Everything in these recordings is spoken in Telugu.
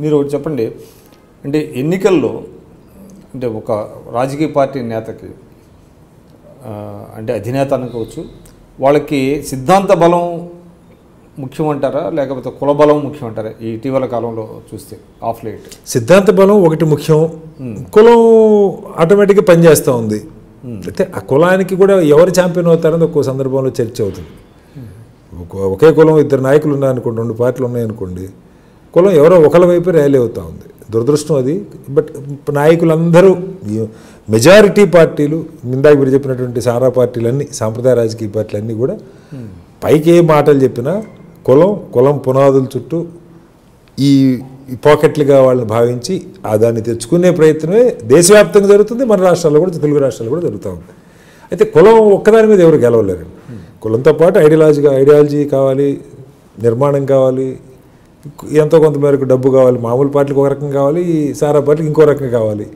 మీరు ఒకటి చెప్పండి, అంటే ఎన్నికల్లో అంటే ఒక రాజకీయ పార్టీ నేతకి అంటే అధినేత అనుకోవచ్చు, వాళ్ళకి సిద్ధాంత బలం ముఖ్యమంటారా లేకపోతే కుల బలం ముఖ్యమంటారా? ఈ ఇటీవల కాలంలో చూస్తే ఆఫ్ లైట్ సిద్ధాంత బలం ఒకటి ముఖ్యం, కులం ఆటోమేటిక్గా పనిచేస్తూ ఉంది. అయితే ఆ కులానికి కూడా ఎవరు ఛాంపియన్ అవుతారని ఒక్కో సందర్భంలో చర్చ అవుతుంది. ఒకే కులం ఇద్దరు నాయకులు ఉన్నాయనుకోండి, 2 పార్టీలు ఉన్నాయనుకోండి, కులం ఎవరో ఒకళ్ళ వైపు ర్యాలీ అవుతూ ఉంది. దురదృష్టం అది. బట్ నాయకులందరూ మెజారిటీ పార్టీలు, ఇందాక మీరు చెప్పినటువంటి సారా పార్టీలన్నీ, సాంప్రదాయ రాజకీయ పార్టీలన్నీ కూడా పైకి ఏ మాటలు చెప్పినా కులం పునాదుల చుట్టూ ఈ పాకెట్లుగా వాళ్ళని భావించి దాన్ని తెచ్చుకునే ప్రయత్నమే దేశవ్యాప్తంగా జరుగుతుంది. మన రాష్ట్రాల్లో కూడా, తెలుగు రాష్ట్రాల్లో కూడా జరుగుతూ ఉంది. అయితే కులం ఒక్కదాని మీద ఎవరు గెలవలేరు. కులంతో పాటు ఐడియాలజీ కావాలి, నిర్మాణం కావాలి, ఎంతో కొంత మేరకు డబ్బు కావాలి. మామూలు పార్టీలకు ఒక రకం కావాలి, సారా పార్టీకి ఇంకో రకంగా కావాలి.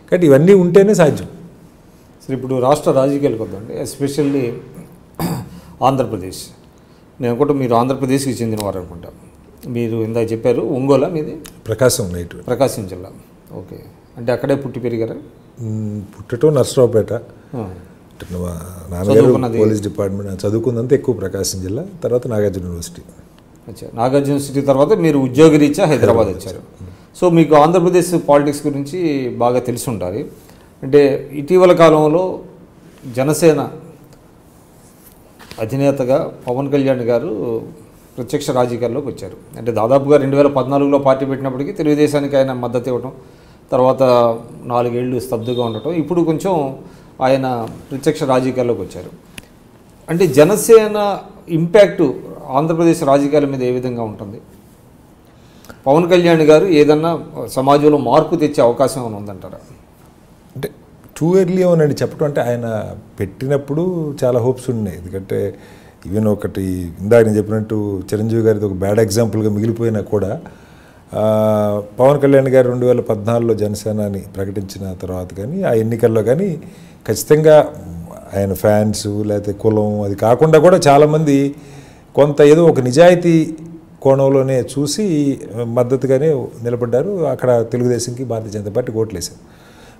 కాబట్టి ఇవన్నీ ఉంటేనే సాధ్యం. సరే, ఇప్పుడు రాష్ట్ర రాజకీయాలకు వద్దండి. ఎస్పెషల్లీ ఆంధ్రప్రదేశ్. నేను అనుకుంటా మీరు ఆంధ్రప్రదేశ్కి చెందినవారు అనుకుంటా. మీరు ఇందాక చెప్పారు ఒంగోలా మీది? ప్రకాశం జిల్లా. ఓకే, అంటే అక్కడే పుట్టి పెరిగారా? పుట్టడం నర్సరావుపేట. నాన్నగారు పోలీస్ డిపార్ట్మెంట్, చదువుకుందంతా ఎక్కువ ప్రకాశం జిల్లా, తర్వాత నాగార్జున యూనివర్సిటీ. అచ్చా, నాగార్జున యూనివర్సిటీ తర్వాత మీరు ఉద్యోగరీత్యా హైదరాబాద్ వచ్చారు. సో మీకు ఆంధ్రప్రదేశ్ పాలిటిక్స్ గురించి బాగా తెలిసి ఉండాలి. అంటే ఇటీవల కాలంలో జనసేన అధినేతగా పవన్ కళ్యాణ్ గారు ప్రత్యక్ష రాజకీయాల్లోకి వచ్చారు. అంటే దాదాపుగా 2014లో పార్టీ పెట్టినప్పటికీ తెలుగుదేశానికి ఆయన మద్దతు ఇవ్వటం, తర్వాత 4 ఏళ్ళు స్తబ్దుగా ఉండటం, ఇప్పుడు కొంచెం ఆయన ప్రత్యక్ష రాజకీయాల్లోకి వచ్చారు. అంటే జనసేన ఇంపాక్టు ఆంధ్రప్రదేశ్ రాజకీయాల మీద ఏ విధంగా ఉంటుంది? పవన్ కళ్యాణ్ గారు ఏదన్నా సమాజంలో మార్పు తెచ్చే అవకాశం ఏమైనా ఉందంటారా? అంటే టూ ఎర్లీ అవునండి చెప్పడం. అంటే ఆయన పెట్టినప్పుడు చాలా హోప్స్ ఉన్నాయి. ఎందుకంటే ఈవెన్ ఒకటి ఇందాక నేను చెప్పినట్టు చిరంజీవి గారిది ఒక బ్యాడ్ ఎగ్జాంపుల్గా మిగిలిపోయినా కూడా పవన్ కళ్యాణ్ గారు 2014లో జనసేనని ప్రకటించిన తర్వాత కానీ ఆ ఎన్నికల్లో కానీ ఖచ్చితంగా ఆయన ఫ్యాన్స్ లేకపోతే కులం అది కాకుండా కూడా చాలామంది కొంత ఏదో ఒక నిజాయితీ కోణంలోనే చూసి మద్దతుగానే నిలబడ్డారు. అక్కడ తెలుగుదేశంకి భారతీయ జనతా పార్టీ ఓట్లేశారు.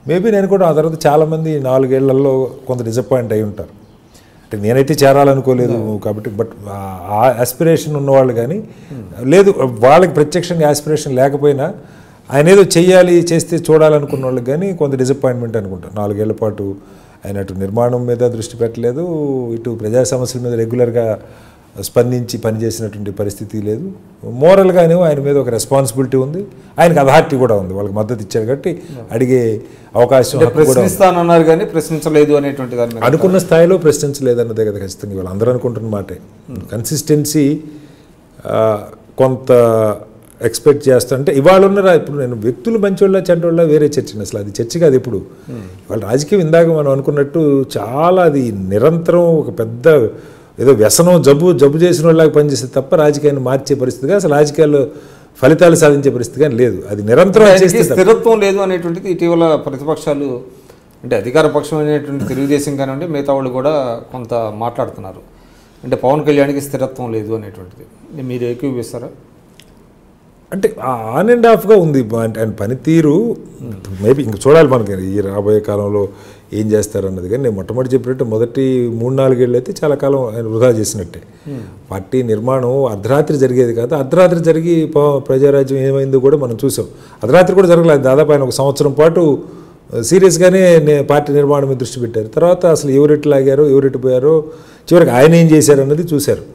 మేబీ నేను కూడా ఆ తర్వాత చాలామంది 4 ఏళ్లలో కొంత డిసప్పాయింట్ అయి ఉంటారు. అంటే నేనైతే చేరాలనుకోలేదు కాబట్టి, బట్ ఆ ఆస్పిరేషన్ ఉన్నవాళ్ళు కానీ లేదు, వాళ్ళకి ప్రత్యక్షంగా ఆస్పిరేషన్ లేకపోయినా ఆయన ఏదో చెయ్యాలి, చేస్తే చూడాలనుకున్న వాళ్ళకి కానీ కొంత డిసప్పాయింట్మెంట్ అనుకుంటాను. 4 ఏళ్ల పాటు ఆయన అటు నిర్మాణం మీద దృష్టి పెట్టలేదు, ఇటు ప్రజా సమస్యల మీద రెగ్యులర్గా స్పందించి పనిచేసినటువంటి పరిస్థితి లేదు. మోరల్గానే ఆయన మీద ఒక రెస్పాన్సిబిలిటీ ఉంది, ఆయనకు అథారిటీ కూడా ఉంది, వాళ్ళకి మద్దతు ఇచ్చారు కాబట్టి అడిగే అవకాశం ప్రశ్నిస్తానన్నారు కానీ ప్రశ్నించలేదు అనేటువంటి దాన్ని అనుకున్న స్థాయిలో ప్రశ్నించలేదన్నదే కదా ఖచ్చితంగా వాళ్ళు అందరూ అనుకుంటున్న మాటే. కన్సిస్టెన్సీ కొంత ఎక్స్పెక్ట్ చేస్తా. అంటే ఇవాళ ఉన్న ఇప్పుడు నేను వ్యక్తులు మంచోళ్ళ చెడ్డోళ్ళ వేరే చర్చ, అసలు అది చర్చ కాదు. ఇప్పుడు ఇవాళ రాజకీయం ఇందాక మనం అనుకున్నట్టు చాలా అది నిరంతరం ఒక పెద్ద ఏదో వ్యసనం జబ్బు చేసిన వాళ్ళకి పనిచేస్తే తప్ప రాజకీయాన్ని మార్చే పరిస్థితిగా, అసలు రాజకీయాల్లో ఫలితాలు సాధించే పరిస్థితి కానీ లేదు. అది నిరంతరం స్థిరత్వం లేదు అనేటువంటిది ఇటీవల ప్రతిపక్షాలు, అంటే అధికార పక్షం అనేటువంటి తెలుగుదేశం కానివ్వండి మిగతా వాళ్ళు కూడా కొంత మాట్లాడుతున్నారు. అంటే పవన్ కళ్యాణ్కి స్థిరత్వం లేదు అనేటువంటిది మీరు ఏకీభవిస్తారా? అంటే ఆన్ అండ్ ఆఫ్గా ఉంది. అంటే ఆయన పనితీరు మేబీ ఇంక చూడాలి మనకి ఈ రాబోయే కాలంలో ఏం చేస్తారన్నది. కానీ నేను మొట్టమొదటి చెప్పినట్టు మొదటి 3-4 ఏళ్ళు అయితే చాలా కాలం ఆయన వృధా చేసినట్టే. పార్టీ నిర్మాణం అర్ధరాత్రి జరిగేది కాదు, అర్ధరాత్రి జరిగి ప్రజారాజ్యం ఏమైందో కూడా మనం చూసాం. అర్ధరాత్రి కూడా జరగలేదు, దాదాపు ఆయన 1 సంవత్సరం పాటు సీరియస్గానే పార్టీ నిర్మాణం మీద దృష్టి పెట్టారు. తర్వాత అసలు ఎవరెటు లాగారో ఎవరెటు పోయారో చివరికి ఆయన ఏం చేశారన్నది చూశారు.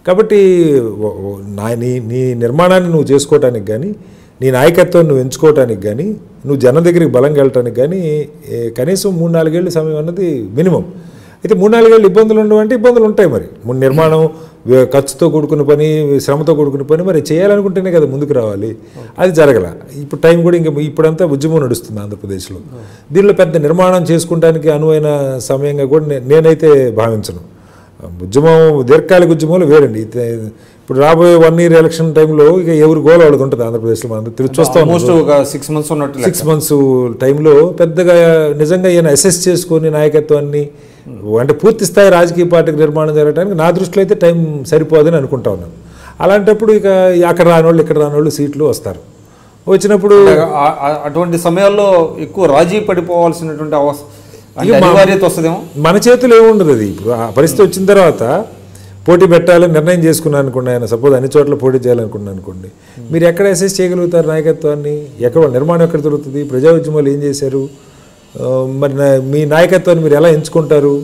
కాబట్టి నీ నిర్మాణాన్ని నువ్వు చేసుకోవటానికి కానీ, నీ నాయకత్వం నువ్వు ఎంచుకోవటానికి కానీ, నువ్వు జనం దగ్గరికి బలంగా వెళ్ళటానికి కానీ కనీసం 3-4 ఏళ్ళు సమయం అన్నది మినిమం. అయితే 3-4 ఏళ్ళు ఇబ్బందులు ఉండవంటే ఇబ్బందులు ఉంటాయి. మరి నిర్మాణం ఖర్చుతో కూడుకున్న పని, శ్రమతో కూడుకున్న పని, మరి చేయాలనుకుంటేనే కదా ముందుకు రావాలి. అది జరగల. ఇప్పుడు టైం కూడా ఇంకా ఇప్పుడంతా ఉద్యమం నడుస్తుంది ఆంధ్రప్రదేశ్లో. దీనిలో పెద్ద నిర్మాణం చేసుకుంటానికి అనువైన సమయంగా కూడా నేనైతే భావించను. ఉద్యమం దీర్ఘకాలిక ఉద్యమాలు వేరండి. ఇప్పుడు రాబోయే 1 year ఎలక్షన్ టైంలో ఇక ఎవరు గోల వాళ్ళకి ఉంటుంది ఆంధ్రప్రదేశ్లో. మనం చూస్తాం 6 months ఉన్నట్టు 6 months టైంలో పెద్దగా నిజంగా ఈయన అసెస్ చేసుకొని నాయకత్వాన్ని అంటే పూర్తి స్థాయి రాజకీయ పార్టీకి నిర్మాణం జరగడానికి నా దృష్టిలో అయితే టైం సరిపోదని అనుకుంటా ఉన్నాను. అలాంటప్పుడు ఇక అక్కడ రానోళ్ళు ఇక్కడ రానోళ్ళు సీట్లు వచ్చినప్పుడు అటువంటి సమయాల్లో ఎక్కువ రాజీ పడిపోవాల్సినటువంటి అనివార్యత వస్తుందేమో. మన చేతులు ఏముండదు అది. ఇప్పుడు ఆ పరిస్థితి వచ్చిన తర్వాత పోటీ పెట్టాలని నిర్ణయం చేసుకున్నాను అనుకోండి, ఆయన సపోజ్ అన్ని చోట్ల పోటీ చేయాలనుకున్నాను అనుకోండి, మీరు ఎక్కడ అసెస్ చేయగలుగుతారు నాయకత్వాన్ని? ఎక్కడ నిర్మాణం ఎక్కడ దొరుకుతుంది? ప్రజా ఉద్యమాలు ఏం చేశారు? మరి మీ నాయకత్వాన్ని మీరు ఎలా ఎంచుకుంటారు?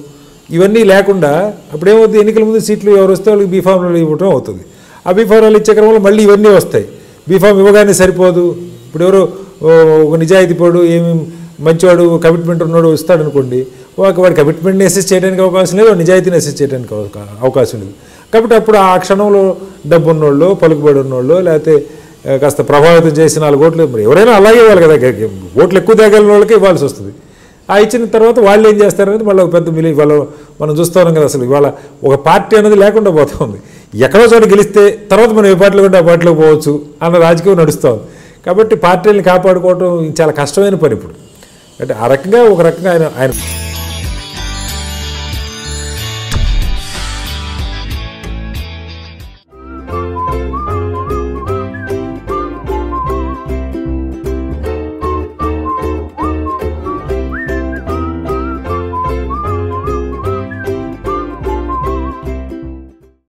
ఇవన్నీ లేకుండా అప్పుడేమవుతుంది, ఎన్నికల ముందు సీట్లు ఎవరు వస్తే వాళ్ళకి బీఫామ్లు ఇవ్వటం అవుతుంది. ఆ బీఫామ్లు ఇచ్చే క్రమంలో మళ్ళీ ఇవన్నీ వస్తాయి. బీఫామ్ ఇవ్వగానే సరిపోదు. ఇప్పుడు ఎవరో ఒక నిజాయితీపోడు, ఏమి మంచివాడు, కమిట్మెంట్ ఉన్నాడు ఇస్తాడనుకోండి, వాడి కమిట్మెంట్ని అసెస్ చేయడానికి అవకాశం లేదు, నిజాయితీని అసెస్ చేయడానికి అవకాశం లేదు. కాబట్టి అప్పుడు ఆ క్షణంలో డబ్బు ఉన్నోళ్ళు, పలుకుబడి ఉన్నోళ్ళు, లేకపోతే కాస్త ప్రభావితం చేసి 4 ఓట్లు, మరి ఎవరైనా అలాగే ఇవ్వాలి కదా, ఓట్లు ఎక్కువ తేగలిగిన వాళ్ళకి ఇవ్వాల్సి వస్తుంది. ఆ ఇచ్చిన తర్వాత వాళ్ళు ఏం చేస్తారనేది మళ్ళీ ఒక పెద్ద వాళ్ళు మనం చూస్తూ ఉన్నాం కదా. అసలు ఇవాళ ఒక పార్టీ అనేది లేకుండా పోతూ ఉంది. ఎక్కడో చోట గెలిస్తే తర్వాత మనం ఏ పార్టీలో ఉంటే ఆ పార్టీలోకి పోవచ్చు అన్న రాజకీయం నడుస్తూ ఉంది. కాబట్టి పార్టీలను కాపాడుకోవడం చాలా కష్టమైన పని ఇప్పుడు. అంటే ఆ రకంగా ఒక రకంగా ఆయన